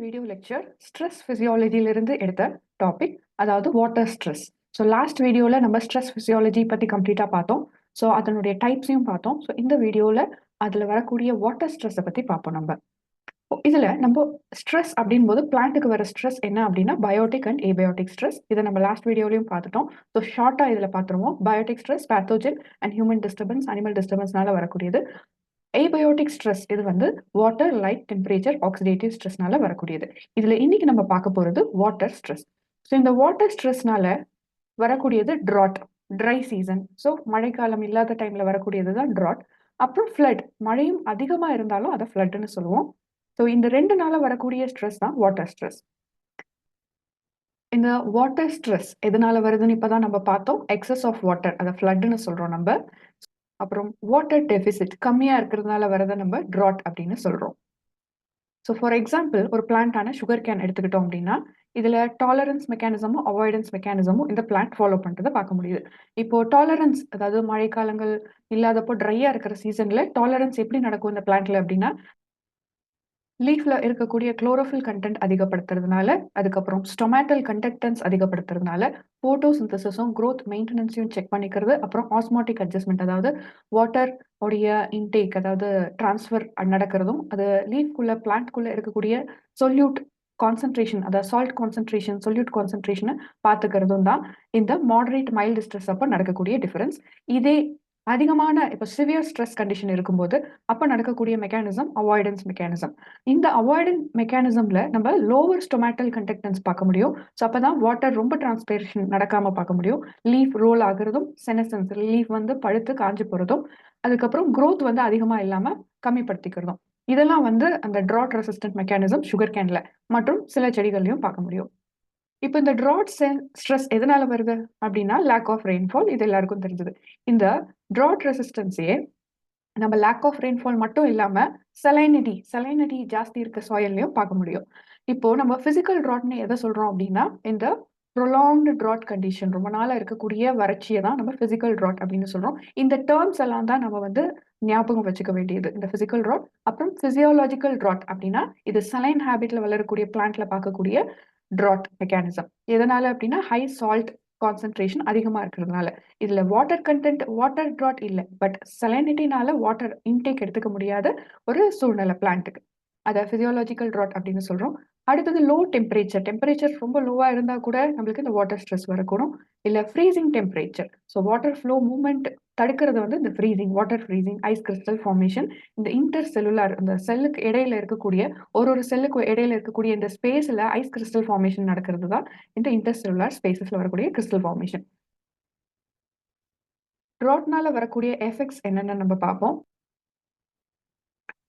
Video lecture stress ஃபிசியாலஜியிலிருந்து எடுத்த topic, அதாவது water stress. So last வீடியோவில் நம்ம ஸ்ட்ரெஸ் ஃபிசியாலஜி பற்றி கம்ப்ளீட்டாக பார்த்தோம். ஸோ அதனுடைய டைப்ஸையும் பார்த்தோம். ஸோ இந்த வீடியோவில் அதில் வரக்கூடிய வாட்டர் ஸ்ட்ரெஸ்ஸை பற்றி பார்ப்போம். இதில் நம்ம ஸ்ட்ரெஸ் அப்படின்போது பிளான்ட்டுக்கு வர ஸ்ட்ரெஸ் என்ன அப்படின்னா பயோட்டிக் அண்ட் ஏபயோட்டிக் ஸ்ட்ரெஸ். இதை நம்ம லாஸ்ட் வீடியோலையும் பார்த்துட்டோம். ஸோ ஷார்ட்டாக இதில் பார்த்துருவோம். Biotic stress pathogen and human disturbance, animal டிஸ்டர்பன்ஸ்னால வரக்கூடியது. ஏபயோட்டிக் ஸ்ட்ரெஸ் இது வந்து வாட்டர், லைட், டெம்பரேச்சர், ஆக்சிடேட்டிவ் ஸ்ட்ரெஸ்னால வரக்கூடியது. இதுல இன்னைக்கு நம்ம பார்க்க போறது வாட்டர் ஸ்ட்ரெஸ். ஸோ இந்த வாட்டர் ஸ்ட்ரெஸ்னால வரக்கூடியது ட்ரை சீசன். ஸோ மழைக்காலம் இல்லாத டைம்ல வரக்கூடியது தான் ட்ராட். அப்புறம் ஃப்ளட், மழையும் அதிகமா இருந்தாலும் அதை ஃப்ளட்னு சொல்லுவோம். ஸோ இந்த ரெண்டு நாள வரக்கூடிய ஸ்ட்ரெஸ் தான் வாட்டர் ஸ்ட்ரெஸ். இந்த வாட்டர் ஸ்ட்ரெஸ் எதனால வருதுன்னு இப்பதான் நம்ம பார்த்தோம். எக்ஸஸ் ஆஃப் வாட்டர், அதை ஃப்ளட்னு சொல்றோம் நம்ம. அப்புறம் வாட்டர் டெபிசிட் கம்மியா இருக்கிறதுனால வரதை நம்ம ட்ராட் அப்படின்னு சொல்றோம். ஸோ ஃபார் எக்ஸாம்பிள், ஒரு பிளான்டான சுகர் கேன் எடுத்துக்கிட்டோம் அப்படின்னா இதுல டாலரன்ஸ் மெக்கானிசமும் அவாய்டன்ஸ் மெக்கானிசமும் இந்த பிளான்ட் ஃபாலோ பண்றதை பார்க்க முடியுது. இப்போ டாலரன்ஸ், அதாவது மழைக்காலங்கள் இல்லாதப்போ ட்ரையா இருக்கிற சீசன்ல டாலரன்ஸ் எப்படி நடக்கும் இந்த பிளான்ட்ல அப்படின்னா, லீஃப்ல இருக்கக்கூடிய குளோரோஃபில் கண்டென்ட் அதிகப்படுத்துறதுனால, அதுக்கப்புறம் ஸ்டொமேட்டல் கண்டக்டன்ஸ் அதிகப்படுத்துறதுனால, போட்டோசிந்தசிஸும் க்ரோத் மெயின்டெனன்ஸையும் செக் பண்ணிக்கிறது. அப்புறம் ஆஸ்மாட்டிக் அட்ஜஸ்ட்மெண்ட், அதாவது வாட்டர் உடைய இன்டேக், அதாவது டிரான்ஸ்ஃபர் நடக்கிறதும், அது லீஃப்குள்ள பிளான்ட்குள்ள இருக்கக்கூடிய சொல்யூட் கான்சன்ட்ரேஷன், அதாவது சால்ட் கான்சன்ட்ரேஷன், சொல்யூட் கான்சன்ட்ரேஷனை பார்த்துக்கிறதும் தான் இந்த மாடரேட் மைல்டு ஸ்ட்ரெஸ் அப்போ நடக்கக்கூடிய டிஃபரன்ஸ். இதே அதிகமான இப்போ சிவியர் ஸ்ட்ரெஸ் கண்டிஷன் இருக்கும்போது அப்போ நடக்கக்கூடிய மெக்கானிசம் அவாய்டன்ஸ் மெக்கானிசம். இந்த அவாய்டன்ஸ் மெக்கானிசம்ல நம்ம லோவர் ஸ்டொமேட்டல் கண்டக்டன்ஸ் பார்க்க முடியும். ஸோ அப்பதான் வாட்டர் ரொம்ப டிரான்ஸ்பிரேஷன் நடக்காம பார்க்க முடியும். லீஃப் ரோல் ஆகுறதும், செனசன்ஸ் லீஃப் வந்து பழுத்து காஞ்சு போறதும், அதுக்கப்புறம் growth வந்து அதிகமா இல்லாம கம்மிப்படுத்திக்கிறதும். இதெல்லாம் வந்து அந்த ட்ராட் ரெசிஸ்டன்ட் மெக்கானிசம் சுகர் கேன்ல மற்றும் சில செடிகள்லையும் பார்க்க முடியும். இப்போ இந்த ட்ராட் ஸ்ட்ரெஸ் எதனால வருது அப்படின்னா லேக் ஆஃப் ரெயின்ஃபால். இது எல்லாருக்கும் தெரிஞ்சது. இந்த ட்ராட் ரெசிஸ்டன்ஸையே நம்ம லேக் ஆஃப் ரெயின்ஃபால் மட்டும் இல்லாம சலைனிட்டி ஜாஸ்தி இருக்க சாயில்லையும் பார்க்க முடியும். இப்போ நம்ம பிசிக்கல் ட்ராட்னு எதை சொல்றோம் அப்படின்னா, இந்த ப்ரொலாங்டு ட்ராட் கண்டிஷன், ரொம்ப நாளா இருக்கக்கூடிய வறட்சியை தான் நம்ம பிசிக்கல் ட்ராட் அப்படின்னு சொல்றோம். இந்த டேர்ம்ஸ் எல்லாம் தான் நம்ம வந்து ஞாபகம் வச்சுக்க வேண்டியது. இந்த பிசிக்கல் ட்ராட், அப்புறம் பிசியாலஜிக்கல் ட்ராட் அப்படின்னா இது சலைன் ஹேபிட்ல வளரக்கூடிய பிளான்ட்ல பார்க்கக்கூடிய ட்ராட் மெக்கானிசம். எதனால அப்படின்னா ஹை சால்ட் கான்சன்ட்ரேஷன் அதிகமா இருக்கிறதுனால. இதுல வாட்டர் கண்டென்ட், வாட்டர் ட்ராட் இல்லை, பட் சலைனிட்டினால வாட்டர் இன்டேக் எடுத்துக்க முடியாத ஒரு சூழ்நிலை பிளான்ட்டுக்கு, அதை பிசியாலஜிக்கல் ட்ராட் அப்படின்னு சொல்றோம். அடுத்தது லோ டெம்பரேச்சர் ரொம்ப லோவா இருந்தா கூட நம்மளுக்கு இந்த வாட்டர் ஸ்ட்ரெஸ் வரக்கூடும். இல்ல freezing temperature, so water flow movement தடுக்கிறது வந்து இந்த freezing, water freezing, ice crystal formation. இந்த இன்டர் செல்லுலார், இந்த செல்லுக்கு இடையில இருக்கக்கூடிய ஒரு செல்லுக்கு இடையில இருக்கக்கூடிய இந்த ஸ்பேஸ்ல ஐஸ் கிறிஸ்டல் ஃபார்மேஷன் நடக்கிறது தான் இந்த இன்டர் செல்லுலார் ஸ்பேசஸ்ல வரக்கூடிய கிறிஸ்டல் ஃபார்மேஷன். ட்ராட்னால வரக்கூடிய எஃபெக்ட்ஸ் என்னென்னு நம்ம பார்ப்போம்.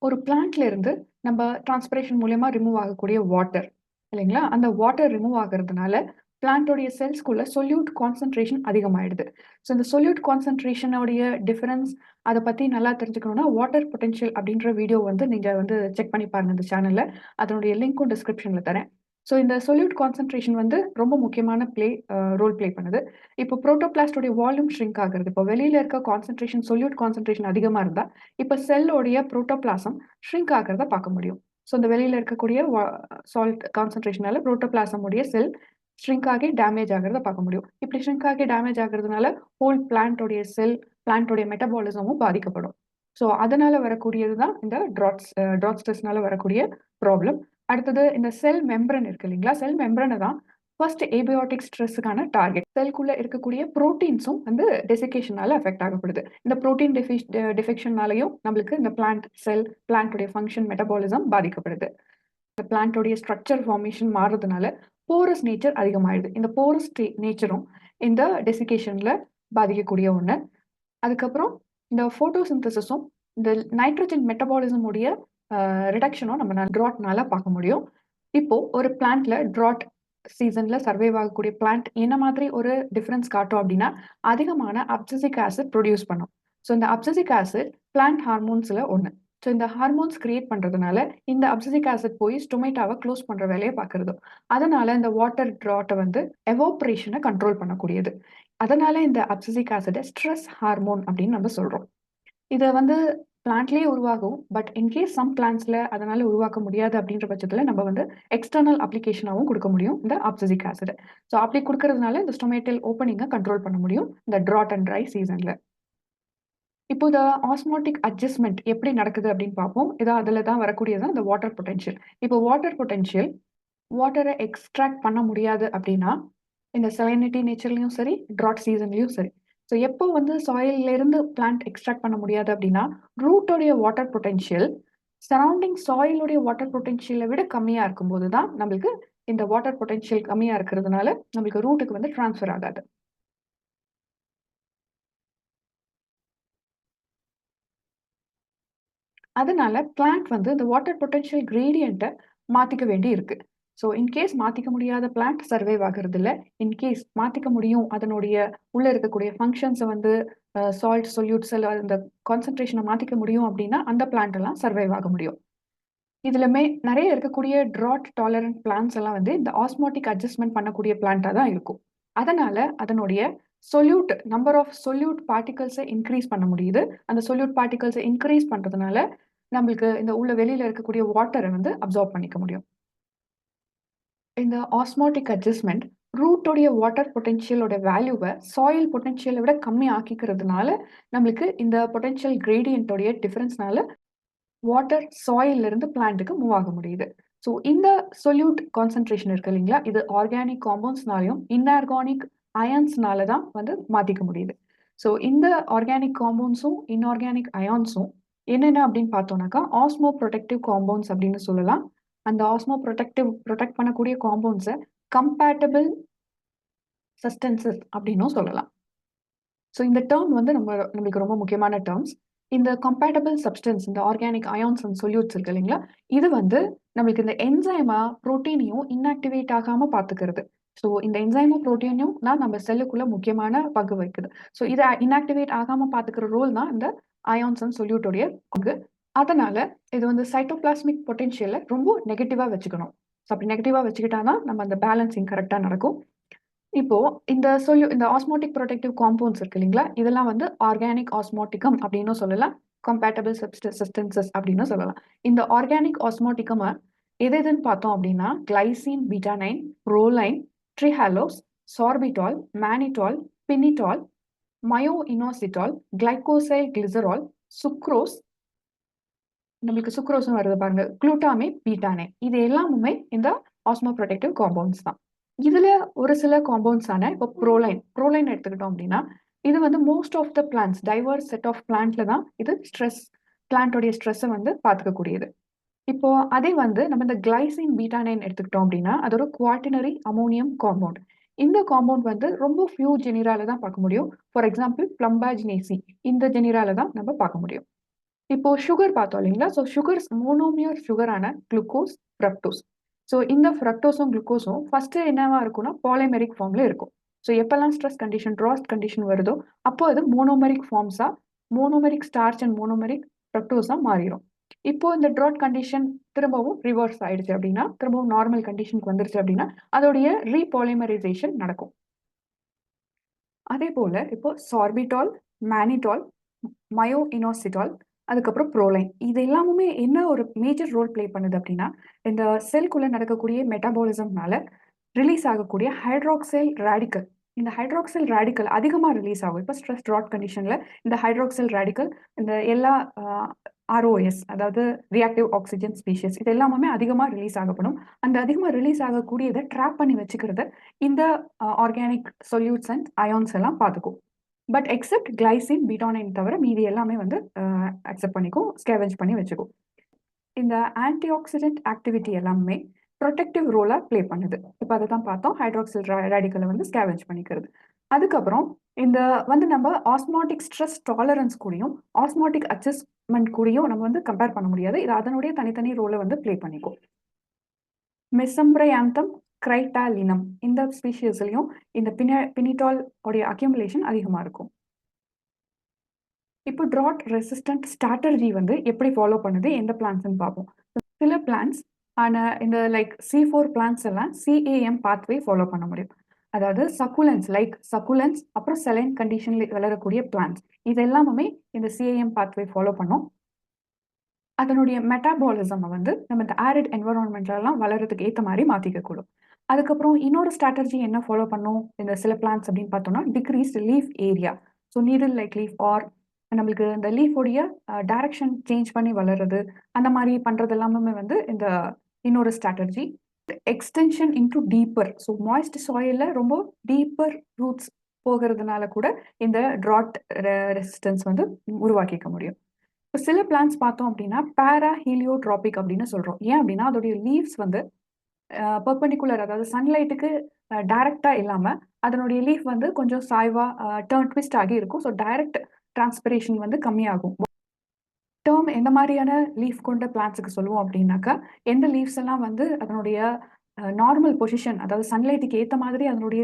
ஒரு பிளான்ட்ல இருந்து நம்ம டிரான்ஸ்பிரேஷன் மூலமா ரிமூவ் ஆகக்கூடிய வாட்டர் இல்லைங்களா, அந்த வாட்டர் ரிமூவ் ஆகுறதுனால பிளான்டோடைய செல்ஸ்குள்ள சொல்யூட் கான்சன்ட்ரேஷன் அதிகமாயிடுது. ஸோ இந்த சொல்யூட் கான்சன்ட்ரேஷனோடைய டிஃபரன்ஸ் அதை பத்தி நல்லா தெரிஞ்சுக்கணும்னா வாட்டர் பொட்டென்ஷியல் அப்படின்ற வீடியோ வந்து நீங்க வந்து செக் பண்ணி பாருங்க இந்த சேனல்ல. அதனுடைய லிங்க்கும் டிஸ்கிரிப்ஷன்ல தரேன். ஸோ இந்த சொல்யூட் கான்சன்ட்ரேஷன் வந்து ரொம்ப முக்கியமான ரோல் பிளே பண்ணுது. இப்போ புரோட்டோபிளாஸ்டோடைய வால்யூம் ஷ்ரிங்க் ஆகுறது. இப்போ வெளியில இருக்க கான்சன்ட்ரேஷன், சொல்யூட் கான்சன்ட்ரேஷன் அதிகமா இருந்தா இப்போ செல்லோடைய புரோட்டோபிளாசம் ஷ்ரிங்க் ஆகிறத பார்க்க முடியும். ஸோ இந்த வெளியில இருக்கக்கூடிய சால்ட் கான்சன்ட்ரேஷனால புரோட்டோபிளாசம் உடைய செல் ஷ்ரிங்க் ஆகி டேமேஜ் ஆகிறத பார்க்க முடியும். இப்படி ஷ்ரிங்க் ஆகி டேமேஜ் ஆகுறதுனால ஹோல் பிளான்டோடைய பிளான்டோடைய மெட்டபாலிசமும் பாதிக்கப்படும். ஸோ அதனால வரக்கூடியது தான் இந்த ட்ராட் ஸ்ட்ரெஸ்னால வரக்கூடிய ப்ராப்ளம். அடுத்தது இந்த செல் மெம்பரன் இருக்கு இல்லைங்களா, செல் மெம்பரனை தான் ஃபர்ஸ்ட் ஏபியோட்டிக் ஸ்ட்ரெஸ்ஸுக்கான டார்கெட். செல்குள்ள இருக்கக்கூடிய ப்ரோட்டீன்ஸும் வந்து டெசிகேஷனால அஃபெக்ட் ஆகப்படுது. இந்த ப்ரோட்டீன் டெஃபிஷனாலையும் நம்மளுக்கு இந்த பிளான்டோடைய ஃபங்க்ஷன், மெட்டபாலிசம் பாதிக்கப்படுது. இந்த பிளான்டோடைய ஸ்ட்ரக்சர் ஃபார்மேஷன் மாறுறதுனால போரஸ் நேச்சர் அதிகமாயிடுது. இந்த போரஸ் நேச்சரும் இந்த டெசிகேஷன்ல பாதிக்கக்கூடிய ஒன்று. அதுக்கப்புறம் இந்த போட்டோசிந்தசிஸும் இந்த நைட்ரஜன் மெட்டபாலிசம் உடைய ரிடக்ஷனும் நம்ம ட்ராட்னால பார்க்க முடியும். இப்போ ஒரு பிளான்ட்ல ட்ராட் சீசன்ல சர்வைவ் ஆகக்கூடிய பிளான்ட் என்ன மாதிரி ஒரு டிஃபரன்ஸ் காட்டும் அப்படின்னா, அதிகமான அப்சசிக் ஆசிட் ப்ரொடியூஸ் பண்ணும். ஸோ இந்த அப்சசிக் ஆசிட் பிளான்ட் ஹார்மோன்ஸ்ல ஒன்று. ஸோ இந்த ஹார்மோன்ஸ் கிரியேட் பண்றதுனால இந்த அப்சசிக் ஆசிட் போய் ஸ்டொமேட்டாவை க்ளோஸ் பண்ற வேலையை பார்க்கறது. அதனால இந்த வாட்டர் ட்ராட்டை வந்து எவாப்ரேஷனை கண்ட்ரோல் பண்ணக்கூடியது. அதனால இந்த அப்சசிக் ஆசிட் ஸ்ட்ரெஸ் ஹார்மோன் அப்படின்னு நம்ம சொல்றோம். இதை வந்து பிளான்ட்லேயே உருவாகும். பட் இன்கேஸ் சம் பிளான்ட்ஸ்ல அதனால உருவாக்க முடியாது அப்படின்ற பட்சத்தில் நம்ம வந்து எக்ஸ்டர்னல் அப்ளிகேஷனாகவும் கொடுக்க முடியும் இந்த ஆப்சிசிக் ஆசிட். ஸோ அப்படி கொடுக்கறதுனால இந்த ஸ்டொமேட்டல் ஓப்பனிங்கை கண்ட்ரோல் பண்ண முடியும் இந்த ட்ராட் அண்ட் ட்ரை சீசன்ல. இப்போ இந்த ஆஸ்மாட்டிக் அட்ஜஸ்ட்மெண்ட் எப்படி நடக்குது அப்படின்னு பார்ப்போம். அதில் தான் வரக்கூடியது இந்த வாட்டர் பொட்டன்ஷியல். இப்போ வாட்டர் பொட்டன்ஷியல் வாட்டரை எக்ஸ்ட்ராக்ட் பண்ண முடியாது அப்படின்னா இந்த சலைனிட்டி நேச்சர்லையும் சரி, ட்ராட் சீசன்லையும் சரி. ஸோ எப்போ வந்து சாயில்ல இருந்து பிளான்ட் எக்ஸ்ட்ராக்ட் பண்ண முடியாது அப்படின்னா ரூட்டோடைய வாட்டர் பொட்டன்ஷியல் சரௌண்டிங் சாயிலுடைய வாட்டர் பொட்டன்ஷியலை விட கம்மியாக இருக்கும்போது தான் நம்மளுக்கு இந்த வாட்டர் பொட்டன்ஷியல் கம்மியாக இருக்கிறதுனால நம்மளுக்கு ரூட்டுக்கு வந்து டிரான்ஸ்ஃபர் ஆகாது. அதனால பிளான்ட் வந்து இந்த வாட்டர் பொட்டன்ஷியல் கிரேடியண்ட்டை மாற்றிக்க வேண்டி இருக்கு. ஸோ இன்கேஸ் மாற்றிக்க முடியாத பிளான்ட் சர்வைவ் ஆகிறது இல்லை. இன்கேஸ் மாற்றிக்க முடியும், அதனுடைய உள்ளே இருக்கக்கூடிய ஃபங்க்ஷன்ஸை வந்து சால்ட் சொல்யூட்ஸ் அந்த கான்சன்ட்ரேஷனை மாற்றிக்க முடியும் அப்படின்னா அந்த பிளான்ட் எல்லாம் சர்வைவ் ஆக முடியும். இதுலமே நிறைய இருக்கக்கூடிய ட்ராட் டாலரண்ட் பிளான்ஸ் எல்லாம் வந்து இந்த ஆஸ்மாட்டிக் அட்ஜஸ்ட்மெண்ட் பண்ணக்கூடிய பிளான்ட்டாக தான் இருக்கும். அதனால அதனுடைய சொல்யூட் நம்பர் ஆஃப் சொல்யூட் பார்ட்டிகல்ஸை இன்க்ரீஸ் பண்ண முடியுது. அந்த சொல்யூட் பார்ட்டிகல்ஸை இன்க்ரீஸ் பண்ணுறதுனால நம்மளுக்கு இந்த உள்ள வெளியில இருக்கக்கூடிய வாட்டரை வந்து அப்சார்ப் பண்ணிக்க முடியும். இந்த ஆஸ்மாட்டிக் அட்ஜஸ்ட்மெண்ட் ரூட்டோடைய வாட்டர் பொட்டன்ஷியலோட வேல்யூவை சாயில் பொட்டன்ஷியலை விட கம்மி ஆக்கிக்கிறதுனால நம்மளுக்கு இந்த பொட்டன்ஷியல் கிரேடியன்ட்டோடைய டிஃபரன்ஸ்னால வாட்டர் சாயில்ல இருந்து பிளான்ட்டுக்கு மூவ் ஆக முடியுது. ஸோ இந்த சொல்யூட் கான்சன்ட்ரேஷன் இருக்கு இல்லைங்களா, இது ஆர்கானிக் காம்பவுண்ட்ஸ்னாலையும் இன்ஆர்கானிக் அயான்ஸ்னால தான் வந்து மாற்றிக்க முடியுது. ஸோ இந்த ஆர்கானிக் காம்பவுண்ட்ஸும் இன்ஆர்கானிக் அயான்ஸும் என்னென்ன அப்படின்னு பார்த்தோம்னாக்கா ஆஸ்மோ ப்ரொடெக்டிவ் காம்பவுண்ட்ஸ் அப்படின்னு சொல்லலாம். அந்த ஆஸ்மோ ப்ரொடெக்ட் பண்ணக்கூடிய காம்பவுண்ட்ஸை கம்பேட்டபிள் சஸ்டன்சஸ் அப்படின்னும் சொல்லலாம். ஸோ இந்த டேர்ம் வந்து நம்மளுக்கு ரொம்ப முக்கியமான டேர்ம்ஸ். இந்த கம்பேட்டபிள் சப்ஸ்டன்ஸ், இந்த ஆர்கானிக் அயான்ஸ் அண்ட் சொல்யூட்ஸ் இருக்கு இல்லைங்களா, இது வந்து நம்மளுக்கு இந்த என்சைமா புரோட்டீனையும் இன்ஆக்டிவேட் ஆகாமல் பார்த்துக்கிறது. ஸோ இந்த என்சைமா புரோட்டீனையும் தான் நம்ம செல்லுக்குள்ள முக்கியமான பங்கு வகிக்குது. ஸோ இதை இன்ஆக்டிவேட் ஆகாமல் பார்த்துக்கிற ரோல் தான் இந்த அயான்ஸ் அண்ட் சொல்யூட்டோடைய பங்கு. அதனால இது வந்து சைட்டோபிளாஸ்மிக் பொட்டன்ஷியலை ரொம்ப நெகட்டிவாக வச்சுக்கணும். ஸோ அப்படி நெகட்டிவாக வச்சுக்கிட்டா தான் நம்ம அந்த பேலன்சிங் கரெக்டாக நடக்கும். இப்போ இந்த ஆஸ்மோட்டிக் ப்ரொடெக்டிவ் காம்பவுண்ட்ஸ் இருக்கு இல்லைங்களா, இதெல்லாம் வந்து ஆர்கானிக் ஆஸ்மோட்டிகம் அப்படின்னு சொல்லலாம். கம்பேட்டபிள் சப்ஸ்டன்சஸ் அப்படின்னு சொல்லலாம். இந்த ஆர்கானிக் ஆஸ்மோட்டிகம் எதுன்னு பார்த்தோம் அப்படின்னா glycine, betaine, proline, trehalose, sorbitol, mannitol, pinitol, myo inositol, glycosyl glycerol, sucrose, நம்மளுக்கு சுக்ரோஸும் வருது பாருங்க, குளுட்டாமேட், பீட்டானைன், இது எல்லாமே இந்த ஆஸ்மோ ப்ரொடெக்டிவ் காம்பவுண்ட்ஸ் தான். இதுல ஒரு சில காம்பவுண்ட்ஸான இப்போ ப்ரோலைன் எடுத்துக்கிட்டோம் அப்படின்னா இது வந்து most of the plants diverse set of பிளான்ட்ல தான் இது பிளான்ட்டோடைய ஸ்ட்ரெஸ்ஸை வந்து பார்த்துக்கக்கூடியது. இப்போ அதே வந்து நம்ம இந்த கிளைசின் பீட்டானைன் எடுத்துக்கிட்டோம் அப்படின்னா அது ஒரு குவாட்டினரி அமோனியம் காம்பவுண்ட். இந்த காம்பவுண்ட் வந்து ரொம்ப ஃபியூ ஜெனிரால தான் பார்க்க முடியும். ஃபார் எக்ஸாம்பிள் பிளம்பாஜினேசி, இந்த ஜெனிரால தான் நம்ம பார்க்க முடியும். இப்போ சுகர் பார்த்தோம் இல்லைங்களா, ஸோ சுகர்ஸ் மோனோமியர் சுகரான குளுக்கோஸ், ஃப்ரக்டோஸ். ஸோ இந்த ஃப்ரக்டோஸும் குளுக்கோஸும் ஃபர்ஸ்ட் என்னவா இருக்கும்னா பாலிமெரிக் ஃபார்ம்ல இருக்கும். ஸோ எப்பெல்லாம் ஸ்ட்ரெஸ் கண்டிஷன், ட்ராஸ்ட் கண்டிஷன் வருதோ அப்போ அது மோனோமெரிக் ஃபார்ம்ஸா, மோனோமெரிக் ஸ்டார்ச் அண்ட் மோனோமெரிக் ஃப்ரக்டோஸா மாறிடும். இப்போ இந்த ட்ராட் கண்டிஷன் திரும்பவும் ரிவர்ஸ் ஆயிடுச்சு அப்படின்னா, திரும்பவும் நார்மல் கண்டிஷனுக்கு வந்துருச்சு அப்படின்னா அதோடைய ரீபாலிமரைசேஷன் நடக்கும். அதே போல இப்போ சார்பிட்டால், மேனிட்டால், மயோ இனோசிட்டால், அதுக்கப்புறம் ப்ரோலைன், இது எல்லாமே என்ன ஒரு மேஜர் ரோல் பிளே பண்ணுது அப்படின்னா இந்த செல்குள்ள நடக்கக்கூடிய மெட்டாபாலிசம்னால ரிலீஸ் ஆகக்கூடிய ஹைட்ராக்சைல் ரேடிக்கல். இந்த ஹைட்ராக்சைல் ரேடிக்கல் அதிகமாக ரிலீஸ் ஆகும். இப்போ ஸ்ட்ரெஸ் ட்ராட் கண்டிஷனில் இந்த ஹைட்ராக்சைல் ரேடிக்கல் இந்த எல்லா ஆர்ஓஎஸ், அதாவது ரியாக்டிவ் ஆக்சிஜன் ஸ்பீஷிஸ், இது எல்லாமே அதிகமாக ரிலீஸ் ஆகப்படும். அந்த அதிகமாக ரிலீஸ் ஆகக்கூடியதை ட்ராப் பண்ணி வச்சுக்கிறத இந்த ஆர்கானிக் சொல்யூட்ஸ் அண்ட் அயான்ஸ் எல்லாம் பார்த்துக்கும். பட் எக்ஸப்ட் கிளைசின், பீட்டானைன் தவிர மீதி எல்லாமே வந்து அக்செப்ட் பண்ணிக்கும், ஸ்கேவெஞ்ச் பண்ணி வச்சுக்கும். இந்த ஆன்டி ஆக்சிடென்ட் ஆக்டிவிட்டி எல்லாமே ப்ரொடெக்டிவ் ரோலாக ப்ளே பண்ணுது. இப்போ அதை தான் பார்த்தோம், ஹைட்ராக்சில் ரேடிக்கலை வந்து ஸ்கேவெஞ்ச் பண்ணிக்கிறது. அதுக்கப்புறம் இந்த வந்து நம்ம ஆஸ்மாட்டிக் ஸ்ட்ரெஸ் டாலரன்ஸ் கூடயும் ஆஸ்மாட்டிக் அட்ஜஸ்ட்மெண்ட் கூடயும் நம்ம வந்து கம்பேர் பண்ண முடியாது. இது அதனுடைய தனித்தனி ரோலை வந்து ப்ளே பண்ணிக்கும். மெசம்பிரையாந்தம், கிரைட்டாலினம், இந்த ஸ்பீஷியஸ்லையும் இந்த பினிட்டால் உடைய அக்யூமுலேஷன் அதிகமாக இருக்கும். இப்போ ட்ராட் ரெசிஸ்டன்ட் ஸ்ட்ராட்டர்ஜி வந்து எப்படி ஃபாலோ பண்ணுது, எந்த பிளான்ஸ்ன்னு பார்ப்போம். சில பிளான்ஸ் இந்த லைக் C4 பிளான்ஸ் எல்லாம் CAM பாத்வே ஃபாலோ பண்ண முடியும். அதாவது சக்குலன்ஸ் அப்புறம் செலைன் கண்டிஷன்ல வளரக்கூடிய பிளான்ஸ் இது எல்லாமே இந்த CAM பாத்வே ஃபாலோ பண்ணும். அதனுடைய மெட்டாபாலிசமை வந்து நம்ம இந்த ஆரிட் என்வரான்மெண்ட்லாம் வளர்றதுக்கு ஏற்ற மாதிரி மாற்றிக்கக்கூடும். அதுக்கப்புறம் இன்னொரு ஸ்ட்ராட்டஜி என்ன ஃபாலோ பண்ணும் இந்த சில பிளான்ஸ் அப்படின்னு பார்த்தோம்னா, decrease leaf area. So needle like leaf are நம்மளுக்கு இந்த லீஃபோடைய டைரக்ஷன் சேஞ்ச் பண்ணி வளர்றது, அந்த மாதிரி பண்ணுறது எல்லாமே வந்து இந்த இன்னொரு strategy. Extension into deeper. So moist சாயிலில் ரொம்ப டீப்பர் ரூட்ஸ் போகிறதுனால கூட இந்த ட்ராட் ரெசிஸ்டன்ஸ் வந்து உருவாக்கிக்க முடியும். இப்போ சில பிளான்ஸ் பார்த்தோம் அப்படின்னா பேரா ஹீலியோட்ராபிக் அப்படின்னு சொல்கிறோம். ஏன் அப்படின்னா அதோடைய லீவ்ஸ் வந்து பெர்பெண்டிகுலர், அதாவது சன்லைட்டுக்கு டைரக்டா இல்லாமல் அதனுடைய லீஃப் வந்து கொஞ்சம் சாய்வா டர்ன் ட்விஸ்ட் ஆகி இருக்கும். ஸோ டைரக்ட் டிரான்ஸ்பிரேஷன் வந்து கம்மியாகும். டேர்ம் எந்த மாதிரியான லீஃப் கொண்ட பிளான்ட்ஸுக்கு சொல்லுவோம் அப்படின்னாக்கா, எந்த லீவ்ஸ் எல்லாம் வந்து அதனுடைய நார்மல் பொசிஷன், அதாவது சன்லைட்டுக்கு ஏற்ற மாதிரி அதனுடைய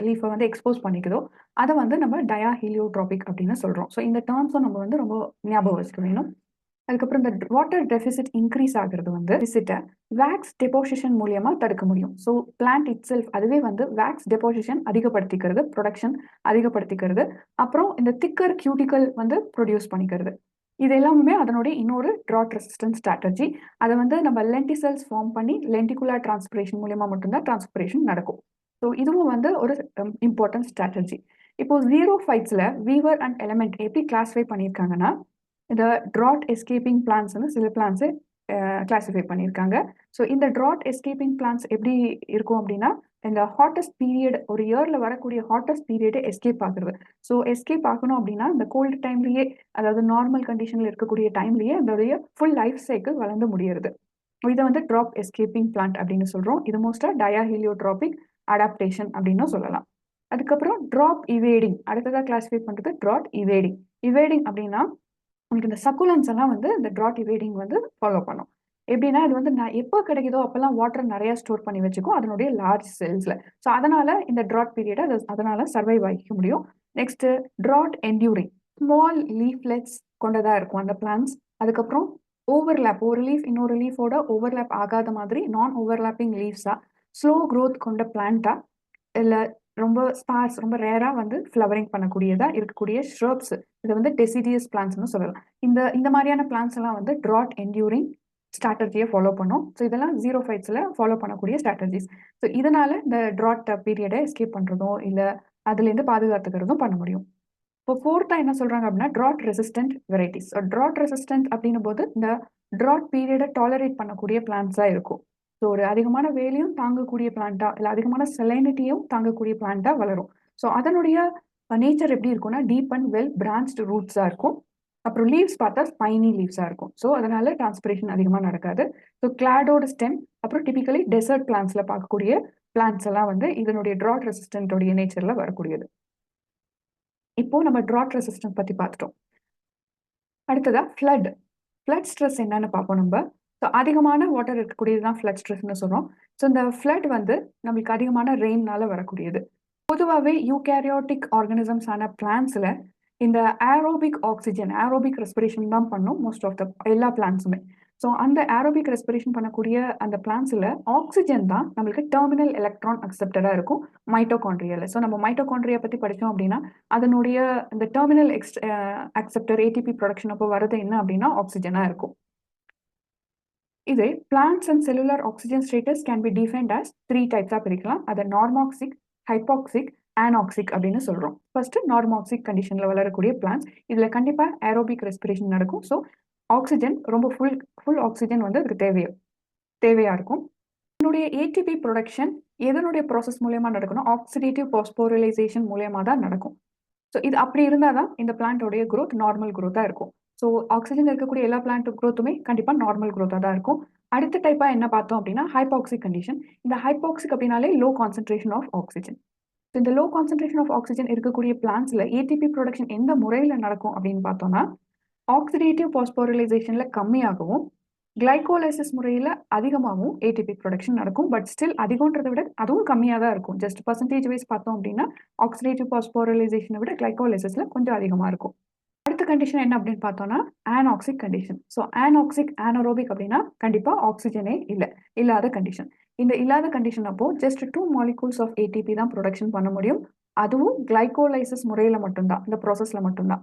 லீஃபை வந்து எக்ஸ்போஸ் பண்ணிக்குதோ அதை வந்து நம்ம டயா ஹீலியோட்ராபிக் அப்படின்னு சொல்கிறோம். ஸோ இந்த டேர்ம்ஸும் நம்ம வந்து ரொம்ப ஞாபகம் வச்சுக்க வேணும். அதுக்கப்புறம் இந்த வாட்டர் டெபிசிட் இன்க்ரீஸ் ஆகிறது வந்து டெபிசிட்டை வேக்ஸ் டெபோசிஷன் மூலியமா தடுக்க முடியும். ஸோ பிளான்ட் இட் செல்ஃப் அதுவே வந்து வேக்ஸ் டெபோசிஷன் அதிகப்படுத்திக்கிறது, ப்ரொடக்ஷன் அதிகப்படுத்திக்கிறது, அப்புறம் இந்த திக்கர் கியூட்டிக்கல் வந்து ப்ரொடியூஸ் பண்ணிக்கிறது. இது எல்லாமே அதனுடைய இன்னொரு ட்ராட் ரெசிஸ்டன்ஸ் ஸ்ட்ராட்டஜி. அதை வந்து நம்ம லென்டிசெல்ஸ் ஃபார்ம் பண்ணி லென்டிகுலர் டிரான்ஸ்பிரேஷன் மூலியமா மட்டும்தான் டிரான்ஸ்பிரேஷன் நடக்கும். ஸோ இதுவும் வந்து ஒரு இம்பார்ட்டன்ட் ஸ்ட்ராட்டஜி. இப்போ ஜீரோஃபைட்ஸில் வீவர் அண்ட் எலமெண்ட் எப்படி கிளாஸிஃபை பண்ணியிருக்காங்கன்னா, இந்த ட்ராட் எஸ்கேப்பிங் பிளான்ஸ் வந்து சில பிளான்ஸை கிளாஸிஃபை பண்ணியிருக்காங்க. ஸோ இந்த ட்ராட் எஸ்கேப்பிங் பிளான்ஸ் எப்படி இருக்கும் அப்படின்னா, இந்த ஹாட்டஸ்ட் பீரியட், ஒரு இயர்ல வரக்கூடிய ஹாட்டஸ்ட் பீரியடை எஸ்கேப் ஆகுறது. ஸோ எஸ்கேப் ஆகணும் அப்படின்னா இந்த கோல்டு டைம்லயே, அதாவது நார்மல் கண்டிஷன்ல இருக்கக்கூடிய டைம்லயே அதோடைய ஃபுல் லைஃப் சைக்கிள் வளர்ந்து முடியுது. இதை வந்து ட்ராப் எஸ்கேப்பிங் பிளான்ட் அப்படின்னு சொல்றோம். இது மோஸ்டா டயாஹீலியோட்ராபிக் அடாப்டேஷன் அப்படின்னு சொல்லலாம். அதுக்கப்புறம் ட்ராப் இவேடிங் அடுத்ததாக கிளாஸிஃபை பண்றது ட்ராட் இவேடிங். இவேடிங் அப்படின்னா உங்களுக்கு இந்த சக்குலன்ஸ் எல்லாம் வந்து இந்த ட்ராட் இவேடிங் வந்து ஃபாலோ பண்ணும். எப்படின்னா இது வந்து எப்போ கிடைக்குதோ அப்பெல்லாம் வாட்டர் நிறைய ஸ்டோர் பண்ணி வச்சுக்கும் அதனுடைய லார்ஜ் செல்ஸ்ல. ஸோ அதனால இந்த ட்ராட் பீரியட் அதனால சர்வைவ் ஆகிக்க முடியும். Next drought enduring. Small leaflets கொண்டதா இருக்கும் அந்த பிளான்ஸ். அதுக்கப்புறம் ஓவர்லேப், ஒரு லீஃப் இன்னொரு லீஃபோட ஓவர்லேப் ஆகாத மாதிரி நான் ஓவர்லேப்பிங் லீவ்ஸா, ஸ்லோ க்ரோத் கொண்ட பிளான்ட்டா, இல்லை ரொம்ப ஸ்பார்ஸ், ரொம்ப ரேரா வந்து ஃப்ளவரிங் பண்ணக்கூடியதா இருக்கக்கூடிய ஷ்ரப்ஸ், இதை வந்து டெசிடியஸ் பிளான்ட்ஸ்னு சொல்லலாம். இந்த மாதிரியான பிளான்ஸ் எல்லாம் வந்து ட்ராட் என்டியூரிங் ஸ்ட்ராட்டஜியை ஃபாலோ பண்ணும். ஸோ இதெல்லாம் ஜீரோஃபைட்ஸில் ஃபாலோ பண்ணக்கூடிய ஸ்ட்ராட்டஜிஸ். ஸோ இதனால இந்த ட்ராட் பீரியடை எஸ்கேப் பண்ணுறதும் இல்லை அதுலேருந்து பாதுகாத்துக்கிறதும் பண்ண முடியும். இப்போ ஃபோர்த்தா என்ன சொல்றாங்க அப்படின்னா ட்ராட் ரெசிஸ்டன்ட் வெரைட்டிஸ். ட்ராட் ரெசிஸ்டன்ட் அப்படின்னும் போது இந்த ட்ராட் பீரியடை டாலரேட் பண்ணக்கூடிய பிளான்ட்ஸா இருக்கும். ஸோ ஒரு அதிகமான வேலையும் தாங்கக்கூடிய பிளான்ட்டா, இல்லை அதிகமான செலைனிட்டியும் தாங்கக்கூடிய பிளான்ட்டா வளரும். ஸோ அதனுடைய நேச்சர் எப்படி இருக்கும்னா டீப் அண்ட் வெல் பிரான்ச்டு ரூட்ஸாக இருக்கும். அப்புறம் லீவ்ஸ் பார்த்தா ஸ்பைனி லீவ்ஸாக இருக்கும். ஸோ அதனால டிரான்ஸ்பிரேஷன் அதிகமாக நடக்காது. ஸோ கிளாடோட ஸ்டெம், அப்புறம் டிபிக்கலி டெசர்ட் பிளான்ட்ஸில் பார்க்கக்கூடிய பிளான்ட்ஸ் எல்லாம் வந்து இதனுடைய ட்ராட் ரெசிஸ்டன்டோடைய நேச்சரில் வரக்கூடியது. இப்போ நம்ம ட்ராட் ரெசிஸ்டன்ஸ் பற்றி பார்த்துட்டோம். அடுத்ததா ஃப்ளட் ஸ்ட்ரெஸ் என்னன்னு பார்ப்போம் நம்ம. ஸோ அதிகமான வாட்டர் இருக்கக்கூடியது தான் ஃப்ளட் ஸ்ட்ரெஸ்ன்னு சொல்கிறோம். ஸோ இந்த ஃப்ளட் வந்து நம்மளுக்கு அதிகமான ரெயின்னால வரக்கூடியது. பொதுவாகவே யூகேரியோட்டிக் ஆர்கானிசம்ஸ் ஆன பிளான்ஸில் இந்த ஏரோபிக் ரெஸ்பிரேஷன் தான் பண்ணும் மோஸ்ட் ஆஃப் த எல்லா பிளான்ஸுமே. ஸோ அந்த ஏரோபிக் ரெஸ்பிரேஷன் பண்ணக்கூடிய அந்த பிளான்ஸில் ஆக்சிஜன் தான் நம்மளுக்கு டெர்மினல் எலக்ட்ரான் அக்செப்டடாக இருக்கும் மைட்டோகாண்ட்ரியாவில். ஸோ நம்ம மைட்டோகாண்ட்ரியா பற்றி படித்தோம் அப்படின்னா அதனுடைய இந்த டெர்மினல் அக்செப்டர் ஏடிபி ப்ரொடக்ஷன் அப்போ வரது என்ன அப்படின்னா ஆக்சிஜனாக இருக்கும். இது plants and cellular oxygen status can be defined as 3 டைப்ஸாக பிரிக்கலாம். அதை நார்மாக்சிக், ஹைபாக்சிக், ஆனாக்சிக் அப்படின்னு சொல்கிறோம். ஃபர்ஸ்ட் நார்மாக்சிக் கண்டிஷனில் வளரக்கூடிய பிளான்ஸ், இதில் கண்டிப்பாக ஏரோபிக் ரெஸ்பிரேஷன் நடக்கும். ஸோ ஆக்சிஜன் ரொம்ப ஃபுல் ஆக்சிஜன் வந்து அதுக்கு தேவையாக இருக்கும். இதனுடைய ஏடிபி ப்ரொடக்ஷன் எதனுடைய ப்ராசஸ் மூலயமா நடக்கணும், ஆக்சிடேட்டிவ் பாஸ்போரலைசேஷன் மூலயமா தான் நடக்கும். ஸோ இது அப்படி இருந்தால் தான் இந்த பிளான்ட்டோடைய க்ரோத் நார்மல் க்ரோத்தாக இருக்கும். ஸோ ஆக்சிஜன் இருக்கக்கூடிய எல்லா பிளான்ட் க்ரோத்துமே கண்டிப்பாக நார்மல் க்ரோத்தாக தான் இருக்கும். அடுத்த டைப்பாக என்ன பார்த்தோம் அப்படின்னா ஹைபாக்சிக் கண்டிஷன். இந்த ஹைபாக்சிக் அப்படின்னாலே லோ கான்சன்ட்ரேஷன் ஆஃப் ஆக்சிஜன். இந்த லோ கான்சன்ட்ரேஷன் ஆஃப் ஆக்சிஜன் இருக்கக்கூடிய பிளான்ட்ஸில் ஏடிபி ப்ரொடக்ஷன் எந்த முறையில் நடக்கும் அப்படின்னு பார்த்தோம்னா ஆக்சிடேட்டிவ் பாஸ்போரலைசேஷனில் கம்மியாகவும் கிளைகோலைசிஸ் முறையில் அதிகமாகவும் ஏடிபி ப்ரொடக்ஷன் நடக்கும். பட் ஸ்டில் அதிகன்றதை விட அதுவும் கம்மியாக தான் இருக்கும். ஜஸ்ட் பர்சன்டேஜ் வைஸ் பார்த்தோம் அப்படின்னா ஆக்சிடேட்டிவ் பாஸ்போரலைசேஷனை விட கிளைகோலைசிஸில் கொஞ்சம் அதிகமாக இருக்கும். அடுத்த கண்டிஷன் என்ன அப்படின்னு பார்த்தோம்னா ஆனாக்சிக் கண்டிஷன். ஸோ ஆனாக்சிக் ஆனரோபிக் அப்படின்னா கண்டிப்பாக ஆக்சிஜனே இல்லாத கண்டிஷன். இந்த இல்லாத கண்டிஷன் அப்போ ஜஸ்ட் 2 மாலிகூல்ஸ் ஆஃப் ஏடிபி தான் ப்ரொடக்ஷன் பண்ண முடியும். அதுவும் கிளைகோலைசிஸ் முறையில் மட்டும்தான், இந்த ப்ராசஸில் மட்டும்தான்.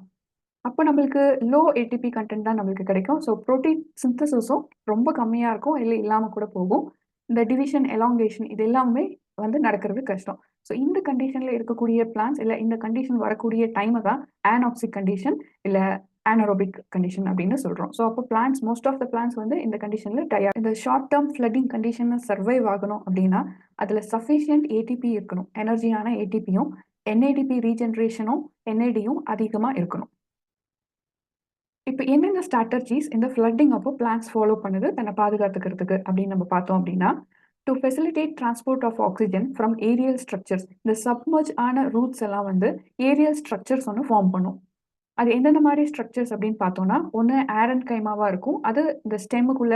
அப்போ நம்மளுக்கு லோ ஏடிபி கண்டென்ட் தான் நம்மளுக்கு கிடைக்கும். ஸோ ப்ரோட்டீன் சிந்தசிஸும் ரொம்ப கம்மியாக இருக்கும், இல்லை இல்லாமல் கூட போகும். இந்த டிவிஷன் எலாங்கேஷன் இது எல்லாமே வந்து நடக்கிறது கஷ்டம். ஸோ இந்த கண்டிஷனில் இருக்கக்கூடிய பிளான்ஸ் இல்லை இந்த கண்டிஷன் வரக்கூடிய டைமை தான் ஆனாக்சிக் கண்டிஷன் இல்லை anaerobic கண்டிஷன் அப்படின்னு சொல்கிறோம். ஸோ அப்போ plants most of the plants வந்து இந்த கண்டிஷனில் இந்த ஷார்ட் டேர்ம் ஃப்ளட்டிங் கண்டிஷனில் சர்வைவ் ஆகணும் அப்படின்னா அதில் சஃபிஷியன்ட் ஏடிபி இருக்கணும். எனர்ஜியான ஏடிபியும் என்ஏடிபி ரீஜென்ரேஷனும் என்ஏடியும் அதிகமாக இருக்கணும். இப்போ என்னென்ன ஸ்ட்ராட்டஜிஸ் இந்த ஃப்ளட்டிங் அப்போ பிளான்ஸ் ஃபாலோ பண்ணுது தன்னை பாதுகாத்துக்கிறதுக்கு அப்படின்னு நம்ம பார்த்தோம் அப்படின்னா, to facilitate transport of oxygen from aerial structures, இந்த சப்மர்ஜ் ஆன ரூட்ஸ் எல்லாம் வந்து ஏரியல் ஸ்ட்ரக்சர்ஸ் ஒன்று ஃபார்ம் பண்ணும். அது எந்தெந்த மாதிரி ஸ்ட்ரக்சர்ஸ் அப்படின்னு பார்த்தோம்னா, ஒன்று ஏரன் கைமாவா இருக்கும். அது இந்த ஸ்டெம்முக்குள்ள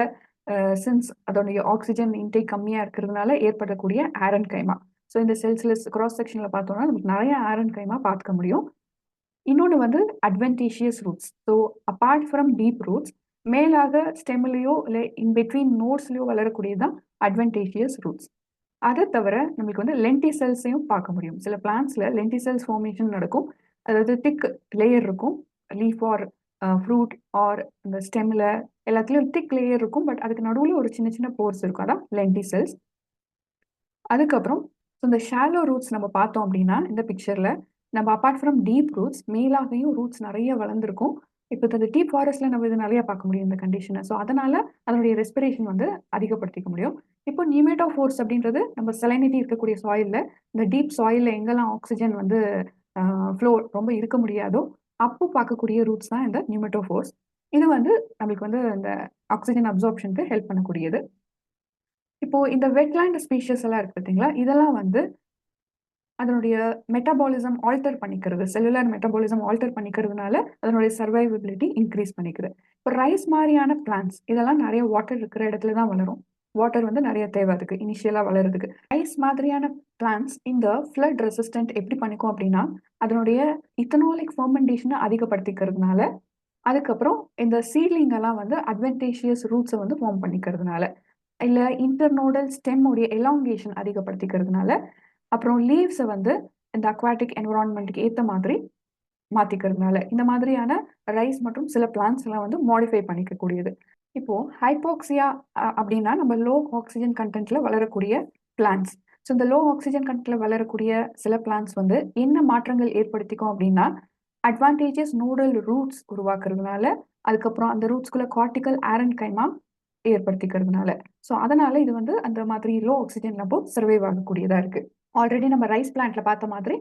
சின்ஸ் அதோடைய ஆக்சிஜன் இன்டேக் கம்மியாக இருக்கிறதுனால ஏற்படக்கூடிய ஏரன் கைமா. ஸோ இந்த செல்ஸ்லெஸ் கிராஸ் செக்ஷனில் பார்த்தோம்னா நமக்கு நிறைய ஏரன் கைமா பார்க்க முடியும். இன்னொன்று வந்து adventitious roots. So apart from deep roots, மேலாக ஸ்டெம்லையோ இல்லை இன் பிட்வீன் நோட்ஸ்லையோ வளரக்கூடியதான் அட்வென்டேஷியஸ் ரூட்ஸ். அதை தவிர நம்மளுக்கு வந்து லென்டிசெல்ஸையும் பார்க்க முடியும். சில பிளான்ட்ஸில் லென்டிசெல்ஸ் ஃபார்மேஷன் நடக்கும். அதாவது திக் லேயர் இருக்கும். லீஃப் ஆர் ஃப்ரூட் ஆர் இந்த ஸ்டெம்மில் எல்லாத்துலேயும் திக் லேயர் இருக்கும். பட் அதுக்கு நடுவில் ஒரு சின்ன சின்ன போர்ஸ் இருக்கும். அதான் லென்டிசெல்ஸ். அதுக்கப்புறம் இந்த ஷாலோ ரூட்ஸ் நம்ம பார்த்தோம் அப்படின்னா இந்த பிக்சரில் நம்ம அப்பார்ட் ஃப்ரம் டீப் ரூட்ஸ் மேலாகையும் ரூட்ஸ் நிறைய வளர்ந்துருக்கும். இப்போ இந்த டீப் ஃபாரஸ்ட்டில் நம்ம இது நிறைய பார்க்க முடியும் இந்த கண்டிஷனை. ஸோ அதனால் அதனுடைய ரெஸ்பிரேஷன் வந்து அதிகப்படுத்திக்க முடியும். இப்போ நியூமேட்டோஃபோர்ஸ் அப்படின்றது நம்ம செலைனிட்டி இருக்கக்கூடிய சாயிலில், இந்த டீப் சாயிலில் எங்கெல்லாம் ஆக்சிஜன் வந்து ஃப்ளோ ரொம்ப இருக்க முடியாதோ அப்போ பார்க்கக்கூடிய ரூட்ஸ் தான் இந்த நியூமேட்டோஃபோர்ஸ். இது வந்து நம்மளுக்கு வந்து இந்த ஆக்சிஜன் அப்சார்ப்ஷனுக்கு ஹெல்ப் பண்ணக்கூடியது. இப்போ இந்த வெட்லேண்ட் ஸ்பீஷஸ் எல்லாம் இருக்கு பார்த்தீங்களா, இதெல்லாம் வந்து அதனுடைய மெட்டபாலிசம் ஆல்டர் பண்ணிக்கிறது, செல்லுலார் மெட்டபாலிசம் ஆல்டர் பண்ணிக்கிறதுனால அதனுடைய சர்வைவபிலிட்டி இன்க்ரீஸ் பண்ணிக்குது. இப்போ ரைஸ் மாதிரியான பிளான்ஸ் இதெல்லாம் நிறைய வாட்டர் இருக்கிற இடத்துல தான் வளரும். வாட்டர் வந்து நிறைய தேவை அதுக்கு இனிஷியலாக வளருதுக்கு. ரைஸ் மாதிரியான பிளான்ஸ் இந்த ஃப்ளட் ரெசிஸ்டன்ட் எப்படி பண்ணிக்கும் அப்படின்னா, அதனுடைய இத்தனாலிக் ஃபெர்மெண்டேஷனை அதிகப்படுத்திக்கிறதுனால, அதுக்கப்புறம் இந்த சீட்லிங் எல்லாம் வந்து அட்வென்டேஷியஸ் ரூட்ஸை வந்து ஃபார்ம் பண்ணிக்கிறதுனால, இல்லை இன்டர்னோடல் ஸ்டெம் உடைய எலாங்கேஷன் அதிகப்படுத்திக்கிறதுனால, அப்புறம் லீவ்ஸை வந்து இந்த அக்வாட்டிக் என்விரான்மெண்ட்டுக்கு ஏற்ற மாதிரி மாற்றிக்கிறதுனால, இந்த மாதிரியான ரைஸ் மற்றும் சில பிளான்ஸ் எல்லாம் வந்து மாடிஃபை பண்ணிக்கக்கூடியது. இப்போ ஹைபாக்சியா அப்படின்னா நம்ம லோ ஆக்சிஜன் கண்டென்ட்ல வளரக்கூடிய பிளான்ஸ். ஸோ இந்த லோ ஆக்சிஜன் கண்டென்ட்ல வளரக்கூடிய சில பிளான்ஸ் வந்து என்ன மாற்றங்கள் ஏற்படுத்திக்கும் அப்படின்னா, அட்வான்டேஜஸ் நோடல் ரூட்ஸ் உருவாக்குறதுனால, அதுக்கப்புறம் அந்த ரூட்ஸ்குள்ள கார்டிக்கல் ஆரன் கைமா ஏற்படுத்திக்கிறதுனால. ஸோ அதனால இது வந்து அந்த மாதிரி லோ ஆக்சிஜன் நம்ம சர்வைவ் ஆகக்கூடியதா இருக்கு. ஆல்ரெடி நம்ம ரைஸ் பிளான்ட்ல பார்த்த மாதிரி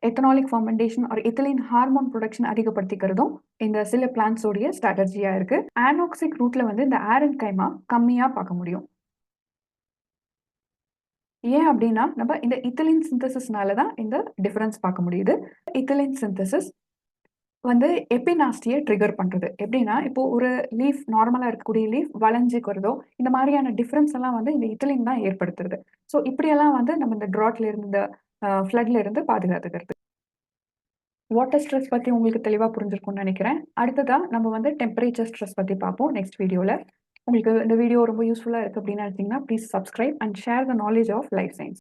எத்தனாலிக் ஃபெர்மெண்டேஷன் ஒரு எத்திலின் ஹார்மோன் ப்ரொடக்ஷன் அதிகப்படுத்திக்கிறதும் இந்த சில பிளான்ட்ஸோடைய ஸ்ட்ராட்டஜியா இருக்கு. ஆனாக்சிக் ரூட்ல வந்து இந்த ஆரன் கைமா கம்மியா பார்க்க முடியும். ஏன் அப்படின்னா நம்ம இந்த இத்திலின் சிந்தசிஸ்னால தான் இந்த டிஃபரன்ஸ் பார்க்க முடியுது. இத்திலின் சிந்தசிஸ் வந்து எபினாஸ்டியை ட்ரிகர் பண்றது. எப்படின்னா இப்போ ஒரு லீஃப் நார்மலா இருக்கக்கூடிய லீஃப் வளைஞ்சுக்கிறதோ இந்த மாதிரியான டிஃபரன்ஸ் எல்லாம் வந்து இந்த இத்திலின் தான் ஏற்படுத்துறது. ஸோ இப்படியெல்லாம் வந்து நம்ம இந்த ட்ராட்ல இருந்து இந்த ஃப்ளட்ல இருந்து பாதுகாத்துக்கிறது. வாட்டர் ஸ்ட்ரெஸ் பத்தி உங்களுக்கு தெளிவா புரிஞ்சிருக்கும்னு நினைக்கிறேன். அடுத்ததா நம்ம வந்து டெம்பரேச்சர் ஸ்ட்ரெஸ் பத்தி பார்ப்போம் நெக்ஸ்ட் வீடியோல. உங்களுக்கு இந்த வீடியோ ரொம்ப யூஸ்ஃபுல்லா இருக்கு அப்படின்னு நினைச்சீங்கன்னா please subscribe and share the knowledge of life science.